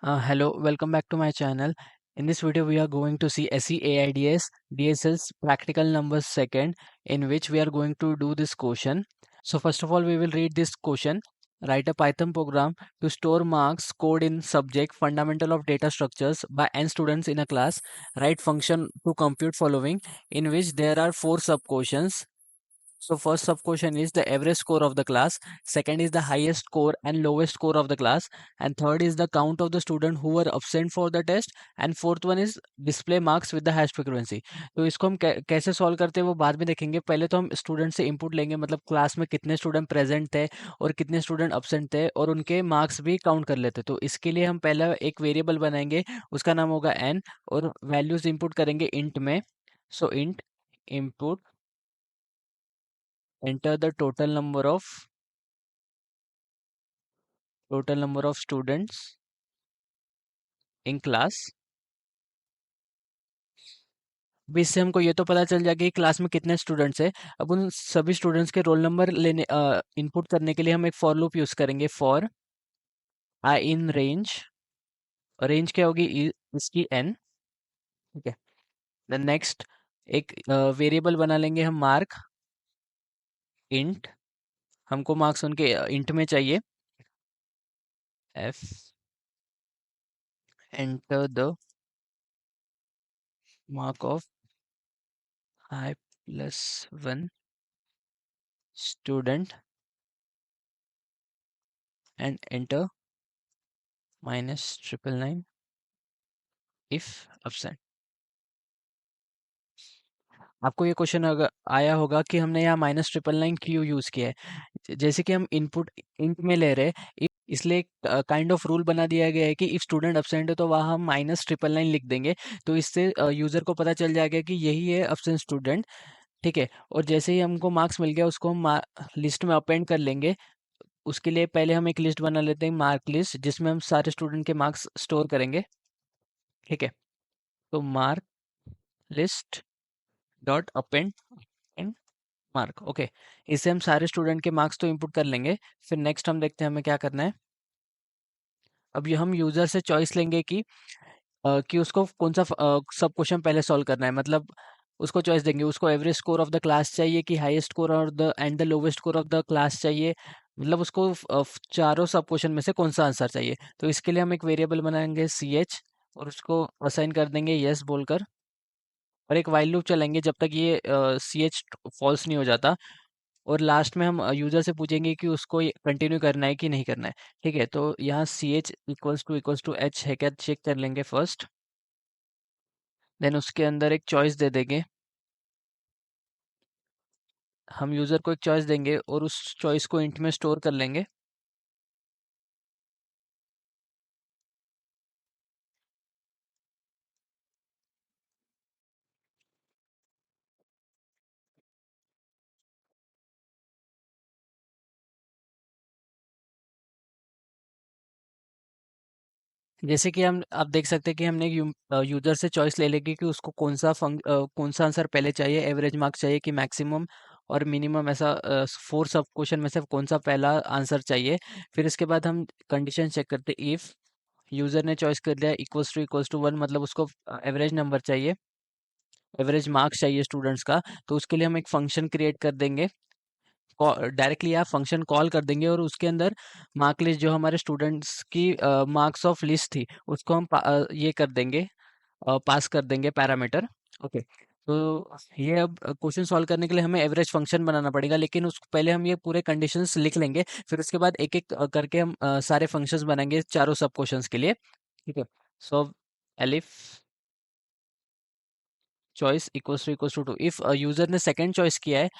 Hello, welcome back to my channel. In this video, we are going to see SEAIDS DSL's practical numbers second, in which we are going to do this question. So first of all, we will read this question. Write a Python program to store marks code in subject fundamental of data structures by n students in a class. Write function to compute following, in which there are four sub questions. So first sub question is the average score of the class, second is the highest score and lowest score of the class, and third is the count of the student who were absent for the test, and fourth one is display marks with the hash frequency. तो इसको हम कैसे solve करते हैं वो बाद में देखेंगे। पहले तो हम स्टूडेंट से इनपुट लेंगे, मतलब क्लास में कितने स्टूडेंट प्रेजेंट थे और कितने स्टूडेंट absent थे और उनके मार्क्स भी काउंट कर लेते। तो इसके लिए हम पहला एक वेरिएबल बनाएंगे, उसका नाम होगा n, और वैल्यूज इनपुट करेंगे इंट में। सो int input enter the total number of students in class। अब इससे हमको ये तो पता चल जाएगा कि क्लास में कितने स्टूडेंट्स हैं। अब उन सभी स्टूडेंट्स के रोल नंबर लेने इनपुट करने के लिए हम एक फॉर लूप यूज करेंगे। For I in range, range क्या होगी इसकी n। ठीक है, देन नेक्स्ट एक वेरिएबल बना लेंगे हम मार्क इंट, हमको मार्क्स उनके इंट में चाहिए। f enter the mark of I plus 1 student and enter minus triple nine if absent। आपको ये क्वेश्चन अगर आया होगा कि हमने यहाँ माइनस ट्रिपल नाइन क्यों यूज किया है। जैसे कि हम इनपुट इंट में ले रहे हैं, इसलिए काइंड ऑफ रूल बना दिया गया है कि इफ स्टूडेंट अब्सेंट है तो वहाँ हम माइनस ट्रिपल नाइन लिख देंगे। तो इससे यूजर को पता चल जाएगा कि यही है अब्सेंट स्टूडेंट। ठीक है, और जैसे ही हमको मार्क्स मिल गया उसको हम लिस्ट में अपेंड कर लेंगे। उसके लिए पहले हम एक लिस्ट बना लेते हैं, मार्क लिस्ट, जिसमें हम सारे स्टूडेंट के मार्क्स स्टोर करेंगे। ठीक है, तो mark list dot append mark. Okay, इससे हम सारे स्टूडेंट के मार्क्स तो इंपुट कर लेंगे। फिर नेक्स्ट हम देखते हैं हमें क्या करना है। अब ये हम यूजर से चॉइस लेंगे कि उसको कौन सा सब क्वेश्चन पहले सॉल्व करना है। मतलब उसको चॉइस देंगे, उसको average score of the class चाहिए कि हाईएस्ट स्कोर और the end the lowest score of the class चाहिए। मतलब उसको चारों सब क्वेश्चन में से कौन सा आंसर चाहिए। तो इसके लिए हम एक वेरिएबल बनाएंगे ch, और उसको असाइन कर देंगे यस बोलकर, और एक वाइल लूप चलाएंगे जब तक ये ch फॉल्स नहीं हो जाता। और लास्ट में हम यूजर से पूछेंगे कि उसको ये कंटिन्यू करना है कि नहीं करना है। ठीक है, तो यहाँ C H equals to H है क्या चेक कर लेंगे फर्स्ट, देन उसके अंदर एक चॉइस दे देंगे। हम यूजर को एक चॉइस देंगे और उस चॉइस को इंट में स्टोर कर लेंगे। जैसे कि हम आप देख सकते हैं कि हमने यूजर से चॉइस ले लेगी कि उसको कौन सा आंसर पहले चाहिए, एवरेज मार्क्स चाहिए कि मैक्सिमम और मिनिमम, ऐसा फोर सब क्वेश्चन में से कौन सा पहला आंसर चाहिए। फिर इसके बाद हम कंडीशन चेक करते हैं। इफ यूजर ने चॉइस कर लिया इक्वल्स टू 1, मतलब उसको एवरेज नंबर चाहिए, एवरेज मार्क्स चाहिए स्टूडेंट्स का, तो उसके लिए हम एक फंक्शन क्रिएट कर देंगे। डायरेक्टली आप फंक्शन कॉल कर देंगे और उसके अंदर मार्क लिस्ट, जो हमारे स्टूडेंट्स की मार्क्स ऑफ लिस्ट थी, उसको हम ये कर देंगे, पास कर देंगे पैरामीटर। ओके, तो ये अब क्वेश्चन सॉल्व करने के लिए हमें एवरेज फंक्शन बनाना पड़ेगा, लेकिन उस पहले हम ये पूरे कंडीशंस लिख लेंगे। फिर उसके बाद एक एक करके हम सारे फंक्शंस बनाएंगे चारों सब क्वेश्चंस के लिए। ठीक है, so elif choice equals to 2, if user ने सेकंड चॉइस किया है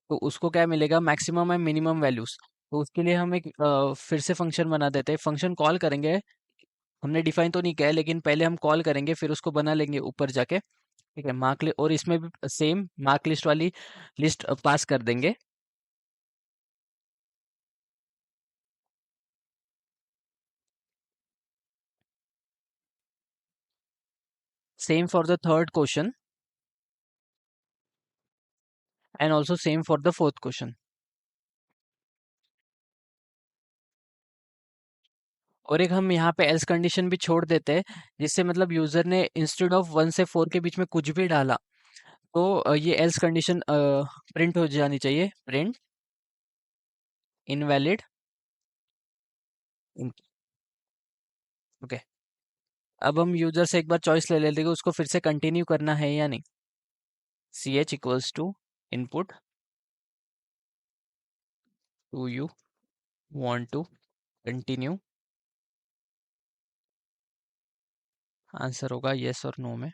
तो उसको क्या मिलेगा, मैक्सिमम एंड मिनिमम वैल्यूज। तो उसके लिए हम एक फिर से फंक्शन बना देते हैं, फंक्शन कॉल करेंगे। हमने डिफाइन तो नहीं किया है, लेकिन पहले हम कॉल करेंगे फिर उसको बना लेंगे ऊपर जाके। ठीक है, मार्क लिस्ट, और इसमें भी सेम मार्क लिस्ट वाली लिस्ट पास कर देंगे। Same for the third question and also same for the fourth question. और एक हम यहाँ पे एल्स कंडीशन भी छोड़ देते हैं, जिससे मतलब यूजर ने इंस्टेड ऑफ 1 से 4 के बीच में कुछ भी डाला, तो ये एल्स कंडीशन प्रिंट हो जानी चाहिए, प्रिंट इनवैलिड। ओके, अब हम यूजर से एक बार चॉइस ले लेते हैं कि उसको फिर से कंटिन्यू करना है या नहीं। C H equals to input, to you want to continue, answer होगा येस और नो में।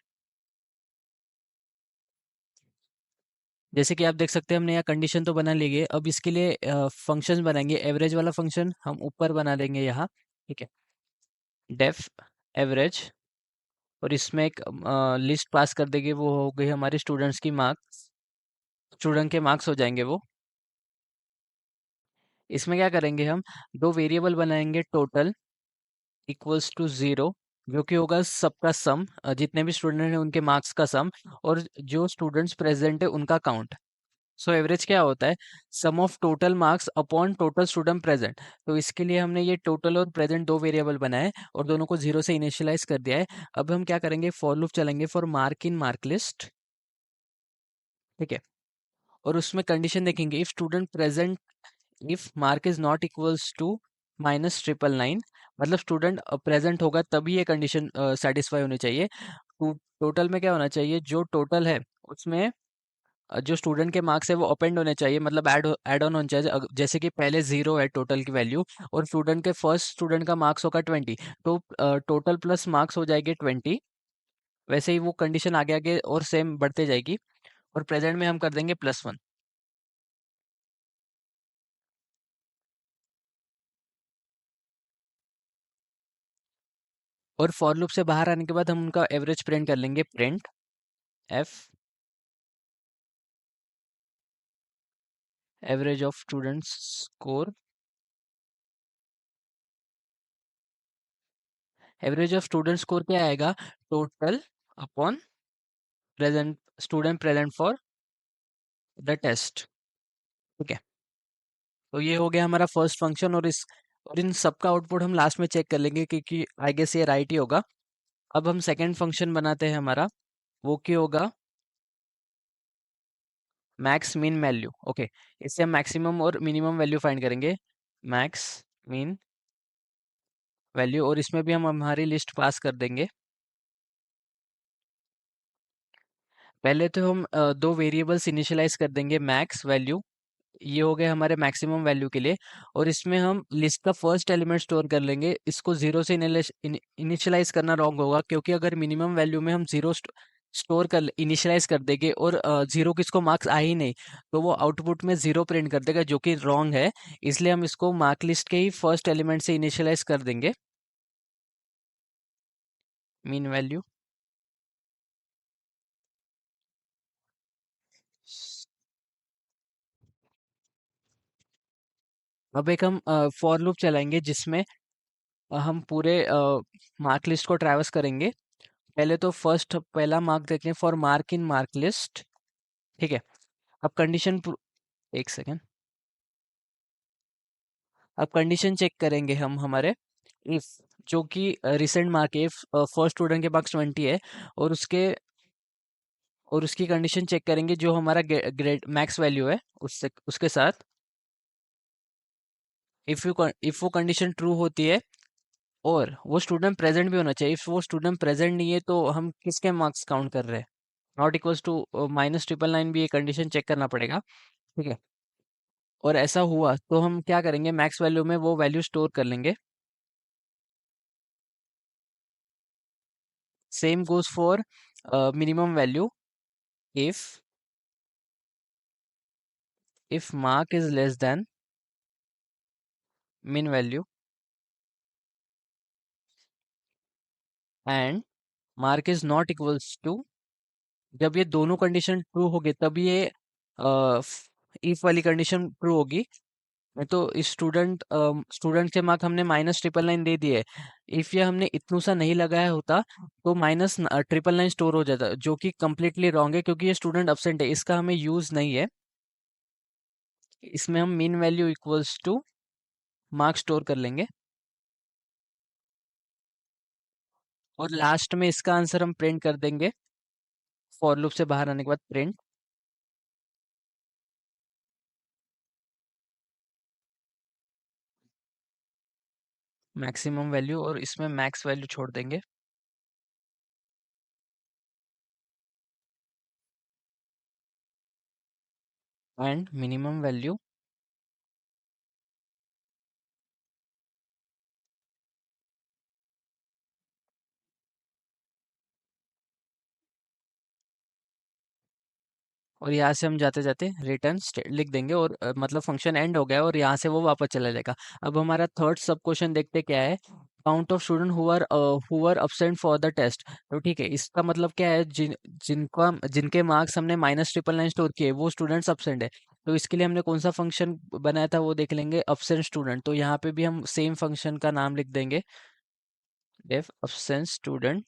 जैसे कि आप देख सकते हैं हमने यहाँ कंडीशन तो बना ली है। अब इसके लिए फंक्शंस बनाएंगे। एवरेज वाला फंक्शन हम ऊपर बना देंगे यहाँ, ठीक है, डेफ एवरेज, और इसमें एक लिस्ट पास कर देंगे, वो हो गई हमारे स्टूडेंट्स की मार्क्स, स्टूडेंट के मार्क्स हो जाएंगे वो। इसमें क्या करेंगे हम, दो वेरिएबल बनाएंगे, टोटल इक्वल्स टू 0, जो कि होगा सबका सम, जितने भी स्टूडेंट हैं उनके मार्क्स का सम, और जो स्टूडेंट्स प्रेजेंट है उनका काउंट। सो एवरेज क्या होता है, sum of total marks upon total student present. तो इसके लिए हमने ये टोटल और प्रेजेंट दो वेरिएबल बनाए और दोनों को 0 से इनिशियलाइज कर दिया है। अब हम क्या करेंगे, फॉर लूप चलेंगे for mark in mark list, ठीक है, और उसमें कंडीशन देखेंगे, if student present, if mark is not equals to -999, मतलब स्टूडेंट प्रेजेंट होगा तभी ये कंडीशन सेटिस्फाई होनी चाहिए। टोटल में क्या होना चाहिए, जो टोटल है उसमें जो स्टूडेंट के मार्क्स है वो अपेंड होने चाहिए, मतलब ऐड ऑन होने चाहिए। जैसे कि पहले 0 है टोटल की वैल्यू, और स्टूडेंट के फर्स्ट स्टूडेंट का मार्क्स होगा 20, तो टोटल प्लस मार्क्स हो जाएंगे 20। वैसे ही वो कंडीशन आगे आगे और सेम बढ़ते जाएगी, और प्रेजेंट में हम कर देंगे +1। और फॉर लूप से बाहर आने के बाद हम उनका एवरेज प्रिंट कर लेंगे, print F average of students score. Average of student score क्या आएगा, total upon present, student present for the test, ठीक है। तो ये हो गया हमारा फर्स्ट फंक्शन, और इन सबका आउटपुट हम लास्ट में चेक कर लेंगे, क्योंकि आई गेस ये राइट ही होगा। अब हम सेकंड फंक्शन बनाते हैं हमारा, वो क्या होगा, मैक्स मीन वैल्यू। ओके, इससे हम मैक्सिमम और मिनिमम वैल्यू फाइंड करेंगे, मैक्स मीन वैल्यू, और इसमें भी हम हमारी लिस्ट पास कर देंगे। पहले तो हम दो वेरिएबल्स इनिशियलाइज कर देंगे, मैक्स वैल्यू, ये हो गए हमारे मैक्सिमम वैल्यू के लिए, और इसमें हम लिस्ट का फर्स्ट एलिमेंट स्टोर कर लेंगे। इसको 0 से इनिशियलाइज करना रॉन्ग होगा, क्योंकि अगर मिनिमम वैल्यू में हम 0 स्टोर कर इनिशियलाइज कर देंगे और 0 किसको मार्क्स आ ही नहीं, तो वो आउटपुट में 0 प्रिंट कर देगा, जो कि रॉन्ग है। इसलिए हम इसको मार्क लिस्ट के ही फर्स्ट एलिमेंट से इनिशियलाइज कर देंगे, मीन वैल्यू। अब एक हम फॉर लूप चलाएंगे, जिसमें हम पूरे मार्क लिस्ट को ट्रैवर्स करेंगे। पहले तो फर्स्ट पहला मार्क देखें, for mark in mark list, ठीक है। अब कंडीशन, एक सेकेंड, अब कंडीशन चेक करेंगे हम हमारे, इफ, जो कि रिसेंट मार्क है, फर्स्ट स्टूडेंट के मार्क्स 20 है, और उसकी कंडीशन चेक करेंगे जो हमारा ग्रेड मैक्स वैल्यू है उससे, उसके साथ, इफ वो कंडीशन ट्रू होती है और वो स्टूडेंट प्रेजेंट भी होना चाहिए। इफ वो स्टूडेंट प्रेजेंट नहीं है तो हम किसके मार्क्स काउंट कर रहे हैं, नॉट इक्वल्स टू -999 भी ये कंडीशन चेक करना पड़ेगा, ठीक है। और ऐसा हुआ तो हम क्या करेंगे, मैक्स वैल्यू में वो वैल्यू स्टोर कर लेंगे। Same goes for minimum value, if mark is less than min value, and mark is not equals to, जब ये दोनों कंडीशन ट्रू होगी तब ये इफ वाली कंडीशन ट्रू होगी। नहीं तो इस स्टूडेंट के मार्क हमने -999 दे दिए, इफ ये हमने इतना सा नहीं लगाया होता तो -999 स्टोर हो जाता, जो कि कंप्लीटली रॉन्ग है, क्योंकि ये स्टूडेंट अब्सेंट है, इसका हमें यूज नहीं है। इसमें हम min value equals to mark store कर लेंगे। और लास्ट में इसका आंसर हम प्रिंट कर देंगे फॉर लूप से बाहर आने के बाद प्रिंट मैक्सिमम वैल्यू, और इसमें मैक्स वैल्यू छोड़ देंगे। एंड मिनिमम वैल्यू और यहाँ से हम जाते जाते रिटर्न लिख देंगे, और मतलब फंक्शन एंड हो गया और यहाँ से वो वापस चला जाएगा। अब हमारा थर्ड सब क्वेश्चन देखते क्या है। Count of student who are absent for the test. तो ठीक है, इसका मतलब क्या है, जिनके मार्क्स हमने -999 स्टोर किए वो स्टूडेंट्स अब्सेंट है। तो इसके लिए हमने कौन सा फंक्शन बनाया था वो देख लेंगे, अब्सेंट स्टूडेंट। तो यहाँ पे भी हम सेम फंक्शन का नाम लिख देंगे, डेफ अब्सेंट स्टूडेंट,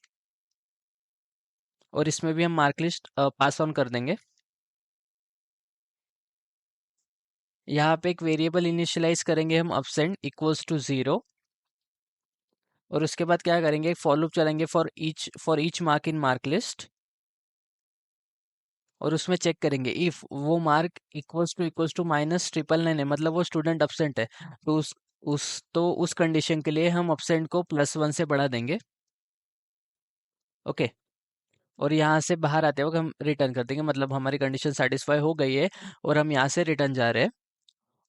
और इसमें भी हम मार्क लिस्ट पास ऑन कर देंगे। यहाँ पे एक वेरिएबल इनिशियलाइज करेंगे हम, absent इक्वल्स टू 0, और उसके बाद क्या करेंगे, एक फॉर लूप चलाएंगे for each mark in mark list, और उसमें चेक करेंगे इफ वो मार्क इक्वल्स टू -999 है, मतलब वो स्टूडेंट absent है। तो उस कंडीशन के लिए हम absent को +1 से बढ़ा देंगे। ओके, और यहाँ से बाहर आते वक्त हम रिटर्न कर देंगे, मतलब हमारी कंडीशन सेटिस्फाई हो गई है और हम यहाँ से रिटर्न जा रहे हैं।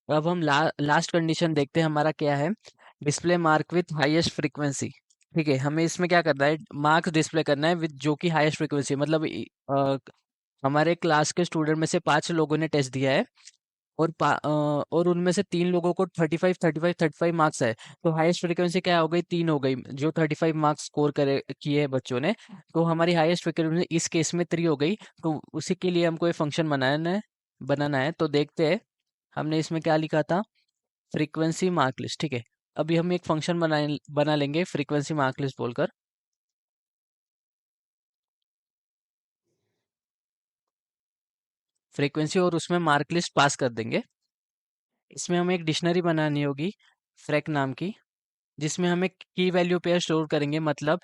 अब हम लास्ट कंडीशन देखते हैं, हमारा क्या है, display mark with highest frequency. ठीक है, हमें इसमें क्या करना है, मार्क्स डिस्प्ले करना है विद जो कि हाईएस्ट फ्रीक्वेंसी, मतलब हमारे क्लास के स्टूडेंट में से 5 लोगों ने टेस्ट दिया है, और उनमें से 3 लोगों को 35 मार्क्स है। तो हाईएस्ट फ्रीक्वेंसी क्या हो गई, 3 हो गई, जो 35 मार्क्स स्कोर करे किए हैं बच्चों ने। तो हमारी हाईएस्ट फ्रीक्वेंसी इस केस में 3 हो गई। तो उसी के लिए हमको ये फंक्शन बनाना है। तो देखते हैं, हमने इसमें क्या लिखा था, फ्रीक्वेंसी मार्क लिस्ट। ठीक है, अभी हम एक फंक्शन बना लेंगे फ्रीक्वेंसी मार्क लिस्ट बोलकर, फ्रीक्वेंसी, और उसमें मार्क लिस्ट पास कर देंगे। इसमें हमें एक डिक्शनरी बनानी होगी फ्रैक नाम की, जिसमें हमें की वैल्यू पेयर स्टोर करेंगे। मतलब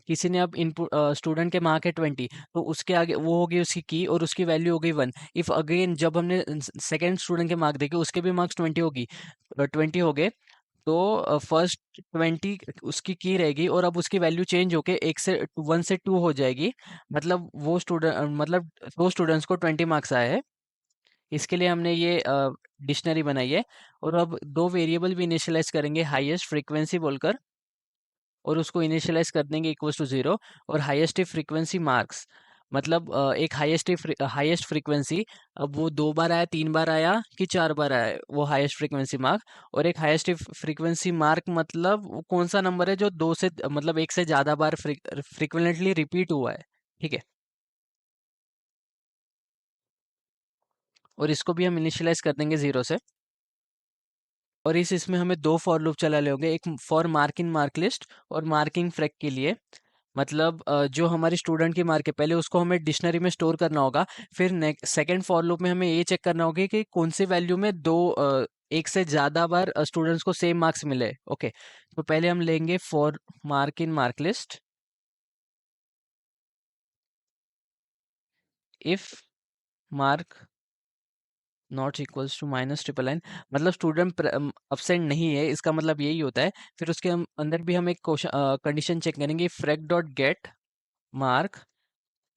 किसी ने अब इनपुट, स्टूडेंट के मार्क है 20, तो उसके आगे वो होगी उसकी की, और उसकी वैल्यू हो गई 1। इफ अगेन जब हमने सेकेंड स्टूडेंट के मार्क देखे, उसके भी मार्क्स 20 होगी, 20 हो गए, तो फर्स्ट 20 उसकी की रहेगी, और अब उसकी वैल्यू चेंज होके 1 से 2 हो जाएगी। मतलब वो स्टूडेंट, मतलब दो स्टूडेंट्स को 20 मार्क्स आए हैं। इसके लिए हमने ये डिक्शनरी बनाई है। और अब दो वेरिएबल भी इनिशियलाइज करेंगे, हाईएस्ट फ्रीक्वेंसी बोलकर, और उसको इनिशियलाइज कर देंगे इक्वल्स टू 0, और हाईएस्ट फ्रीक्वेंसी मार्क्स, मतलब एक हाईएस्ट फ्रीक्वेंसी, अब वो 2 बार आया, 3 बार आया कि 4 बार आया, वो हाईएस्ट फ्रीक्वेंसी मार्क। और एक हाईएस्ट फ्रीक्वेंसी मार्क, मतलब वो कौन सा नंबर है जो दो से, मतलब एक से ज्यादा बार फ्रीक्वेंटली रिपीट हुआ है। ठीक है, और इसको भी हम इनिशियलाइज कर देंगे 0 से। और इसमें हमें दो फॉर लूप चला ले होंगे, एक for mark in mark list और मार्किंग फ्रैक के लिए। मतलब जो हमारी स्टूडेंट की मार्क है, पहले उसको हमें डिक्शनरी में स्टोर करना होगा। फिर सेकंड फॉर लूप में हमें ये चेक करना होगा कि कौन सी वैल्यू में एक से ज्यादा बार स्टूडेंट्स को सेम मार्क्स मिले। ओके, तो पहले हम लेंगे for mark in mark list, if mark not equals to -999, मतलब स्टूडेंट अब्सेंट नहीं है, इसका मतलब यही होता है। फिर उसके हम अंदर भी हम एक क्वेश्चन कंडीशन चेक करेंगे, फ्रैक डॉट गेट मार्क,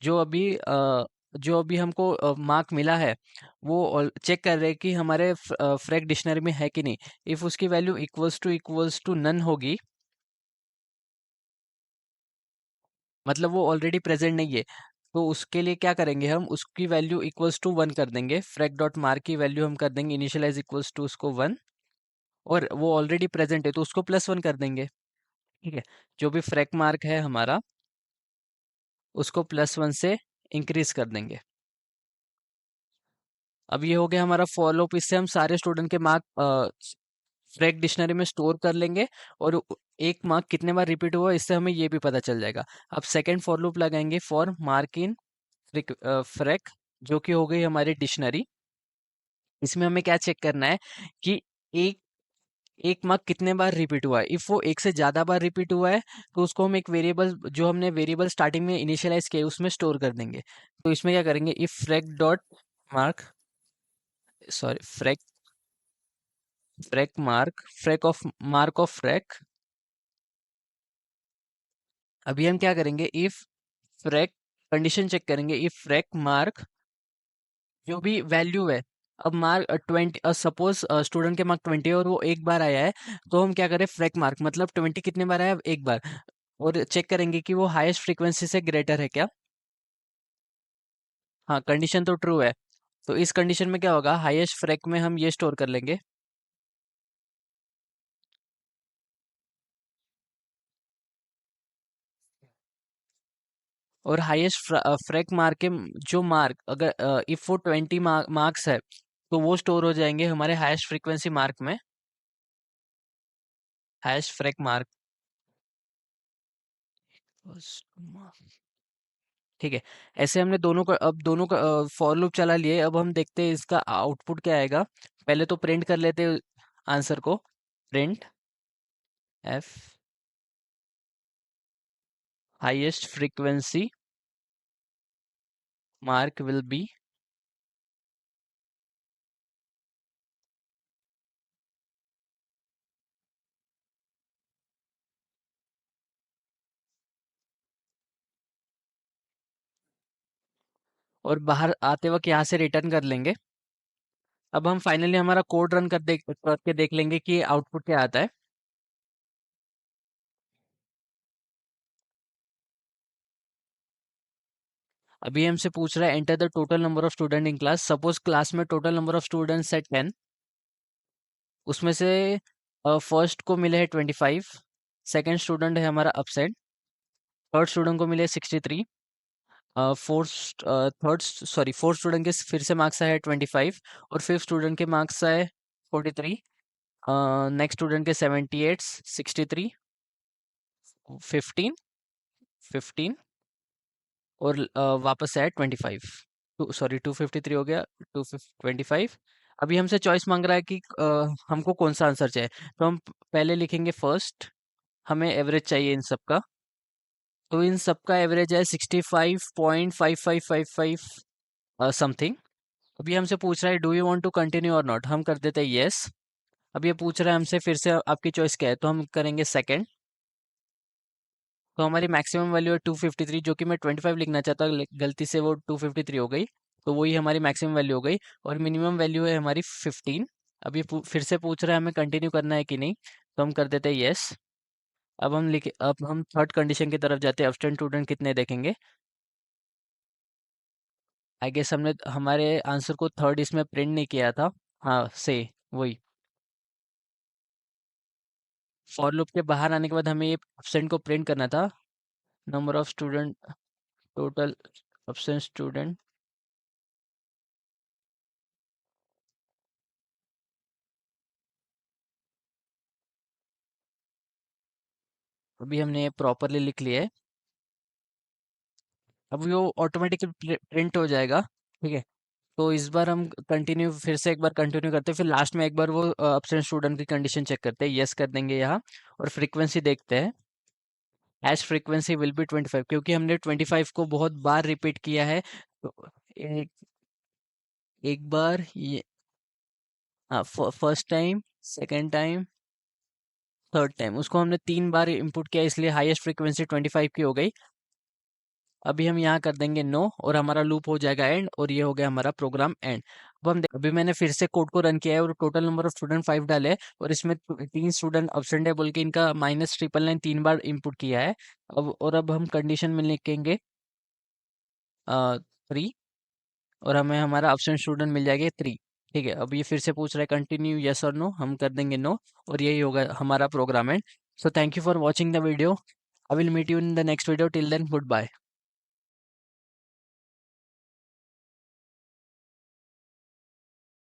जो अभी हमको मार्क मिला है, वो चेक कर रहे हैं कि हमारे फ्रैक डिक्शनरी में है कि नहीं। इफ उसकी वैल्यू इक्वल्स टू नन होगी, मतलब वो ऑलरेडी प्रेजेंट नहीं है, तो उसके लिए क्या करेंगे, हम उसकी वैल्यू इक्वल्स टू 1 कर देंगे। फ्रैक डॉट मार्क की वैल्यू हम कर देंगे इनिशियलाइज इक्वल्स टू उसको 1, और वो ऑलरेडी प्रेजेंट है तो उसको +1 कर देंगे। ठीक है, जो भी फ्रैक मार्क है हमारा, उसको +1 से इंक्रीज कर देंगे। अब ये हो गया हमारा फॉलोअप, इससे हम सारे स्टूडेंट के मार्क फ्रैक डिक्शनरी में स्टोर कर लेंगे, और एक मार्क कितने बार रिपीट हुआ इससे हमें ये भी पता चल जाएगा। अब सेकंड फॉर लूप लगाएंगे फॉर मार्क इन फ्रैक, जो कि हो गई हमारी डिक्शनरी। इसमें हमें क्या चेक करना है कि एक एक मार्क कितने बार रिपीट हुआ है। इफ वो एक से ज्यादा बार रिपीट हुआ है तो उसको हम एक वेरिएबल, जो हमने वेरिएबल स्टार्टिंग में इनिशियलाइज किया है, उसमें स्टोर कर देंगे। तो इसमें क्या करेंगे, if frac dot mark, sorry frac mark, mark of frac. अभी हम क्या करेंगे, इफ फ्रैक, कंडीशन चेक करेंगे, इफ फ्रैक मार्क जो भी वैल्यू है, अब मार्क 20, सपोज स्टूडेंट के मार्क 20 और वो एक बार आया है, तो हम क्या करें, फ्रैक मार्क मतलब 20 कितने बार आया, एक बार, और चेक करेंगे कि वो हाईएस्ट फ्रीक्वेंसी से ग्रेटर है क्या। हाँ, कंडीशन तो ट्रू है। तो इस कंडीशन में क्या होगा, हाईएस्ट फ्रैक में हम ये स्टोर कर लेंगे, और हाईएस्ट फ्रैक मार्क के जो मार्क, अगर इफ वो 20 मार्क्स है, तो वो स्टोर हो जाएंगे हमारे हाईएस्ट फ्रीक्वेंसी मार्क में, हाईएस्ट फ्रैक मार्क। ठीक है। ऐसे हमने दोनों का फॉर लूप चला लिए। अब हम देखते हैं इसका आउटपुट क्या आएगा। पहले तो प्रिंट कर लेते हैं आंसर को। Print F highest frequency mark will be, और बाहर आते वक्त यहाँ से रिटर्न कर लेंगे। अब हम फाइनली हमारा कोड रन करके देख लेंगे कि आउटपुट क्या आता है। अभी हमसे पूछ रहा है enter the total number of student in class. Suppose class में टोटल नंबर ऑफ स्टूडेंट्स है 10, उसमें से फर्स्ट को मिले हैं 25, सेकेंड स्टूडेंट है हमारा अपसेंट, थर्ड स्टूडेंट को मिले 63, फोर्थ स्टूडेंट के फिर से मार्क्स आए 25, और फिफ्थ स्टूडेंट के मार्क्स आए 43, नेक्स्ट स्टूडेंट के 78, 63, 15, 15, और वापस आए 25, सॉरी 253 हो गया, 25। अभी हमसे चॉइस मांग रहा है कि हमको कौन सा आंसर चाहिए। तो हम पहले लिखेंगे फर्स्ट, हमें एवरेज चाहिए इन सब का। तो इन सब का एवरेज है 65.5555 समथिंग। अभी हमसे पूछ रहा है do you want to continue और नॉट, हम कर देते हैं यस। अब ये पूछ रहा है हमसे फिर से आपकी चॉइस क्या है, तो हम करेंगे सेकंड। तो हमारी मैक्सिमम वैल्यू है 253, जो कि मैं 25 लिखना चाहता, गलती से वो 253 हो गई, तो वही हमारी मैक्सिमम वैल्यू हो गई। और मिनिमम वैल्यू है हमारी 15। अब ये फिर से पूछ रहा है हमें कंटिन्यू करना है कि नहीं, तो हम कर देते हैं यस। अब हम थर्ड कंडीशन की तरफ जाते हैं, एब्सेंट स्टूडेंट कितने देखेंगे। आई गेस हमने हमारे आंसर को थर्ड इसमें प्रिंट नहीं किया था। हाँ से वही, फॉर लूप के बाहर आने के बाद हमें ये एब्सेंट को प्रिंट करना था। Number of student, total absent student. अभी हमने ये प्रॉपरली लिख लिया है। अब वो ऑटोमेटिकली प्रिंट हो जाएगा। ठीक है। तो इस बार हम कंटिन्यू, फिर से एक बार कंटिन्यू करते हैं, फिर लास्ट में एक बार वो एब्सेंट स्टूडेंट की कंडीशन चेक करते हैं, यस कर देंगे यहाँ। और फ्रीक्वेंसी देखते हैं, एज फ्रीक्वेंसी विल बी 25, क्योंकि हमने 25 को बहुत बार रिपीट किया है। तो एक एक बार ये, हाँ, first time, second time, third time, उसको हमने 3 बार इनपुट किया, इसलिए हाईएस्ट फ्रीक्वेंसी 25 की हो गई। अभी हम यहाँ कर देंगे नो, और हमारा लूप हो जाएगा एंड, और ये हो गया हमारा प्रोग्राम एंड। अभी मैंने फिर से कोड को रन किया है, और टोटल नंबर ऑफ स्टूडेंट 5 डाले हैं, और इसमें 3 स्टूडेंट अब्सेंट है बोल के इनका -999 3 बार इनपुट किया है। अब हम कंडीशन में लिखेंगे 3, और हमें हमारा अब्सेंट स्टूडेंट मिल जाएगा 3। ठीक है। अब ये फिर से पूछ रहा है कंटिन्यू यस और नो, हम कर देंगे नो, और यही होगा हमारा program end. So thank you for watching the video. I will meet you in the next video, till then good bye.